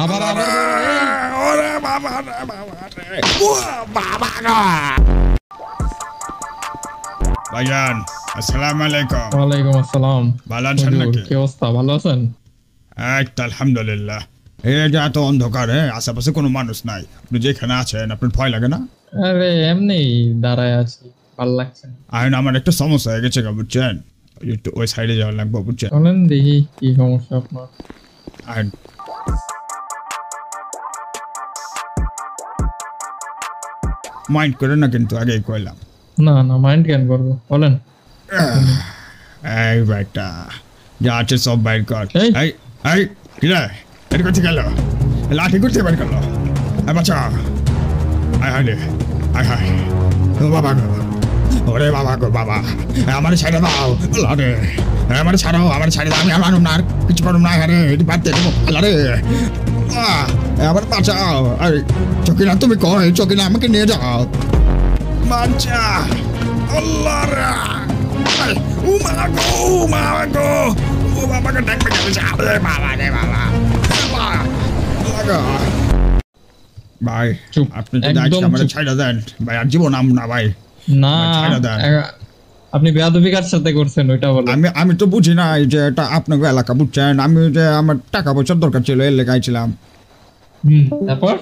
আবার আবার ওরে বাবা রে বাবা রে ও বাবা গো ভাইজান আসসালামু আলাইকুম। ওয়ালাইকুম আসসালাম। ভালো আছেন নাকি? কি অবস্থা, ভালো আছেন? এই তো আলহামদুলিল্লাহ। এই যে এত অন্ধকার, আশেপাশে কোনো মানুষ নাই, আপনি যেখানে আছেন আপনার ভয় লাগে না? আরে এমনি দাঁড়ায় আছি, ভালো লাগছে। এখন আমার একটা সমস্যা হয়ে গেছে বুঝছেন, একটু ওই সাইডে যাওয়া লাগবে বুঝছেন। চলেন দেখি কি সমস্যা আপনার। আর মাইন্ড করে না কিন্তু আগেই কইলাম। না না, মাইন্ড কেন করবো, বলেন। এই বেটা যা আছে সব বাইর কর। এই। এই এই কি রে, এটা করতে গেল, লাঠি করতে বাইর করলো। বাচ্চা আয় হায় রে, আয় হায় ও বাবা গো, ওরে বাবা গো বাবা, আমার ছেড়ে দাও আরে, আমার ছাড়াও, আমার ছেড়ে দাও, আমি আর মানুম না, আর কিছু করুম না। আরে এটি বাদ দিয়ে দেবো আরে, আমার বাঁচাও। আরে চকিনা তুমি কই, চকিনা আমাকে নিয়ে যাও বাচ্চা। আল্লাহ রে, ও মা গো, ও মা গো, ও বাবাকে ডাকবে গেছে। আরে বাবা রে বাবা, ভাই চুপ, আপনি যদি একদম আজকে আমার চুপ। ছাইড়া দেন ভাই, আর জীবন আম না ভাই। না, ছেড়ে দেন। আপনি বেয়াদবি কার সাথে করছেন ওইটা বলেন। আমি তো বুঝি না যে এটা আপনার এলাকা বুঝছেন, আমি যে আমার টাকা পয়সার দরকার ছিল এর লেগে আইছিলাম। তারপর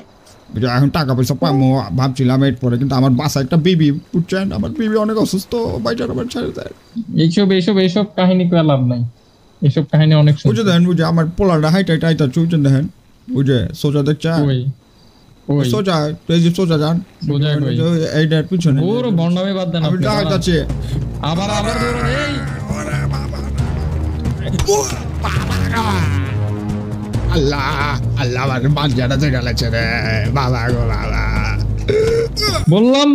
যে এখন টাকা পয়সা পাবো ভাবছিলাম এরপরে, কিন্তু আমার বাসায় একটা বিবি বুঝছেন, আমার বিবি অনেক অসুস্থ, ভাইটার আবার ছেড়ে দেয়। এইসব এইসব এইসব কাহিনী করে লাভ নাই, এইসব কাহিনী অনেক বুঝে দেন, বুঝে আমার পোলারটা হাইটা হাইটা চুলছেন দেখেন, বুঝে সোজা দেখছেন, ওই ওই সোজা এই যে সোজা যান, সোজা কই? এইটার পিছনে ওর বর্ণামে বাদ দেন আমি আপনি, ডাকাত দাঁড়ান। আছে। আবার আবার ধরুন, এই আল্লাহ আল্লাহ, আমার বাচ্চাটা চলে গেছে রে বাবা গো বাবা। বললাম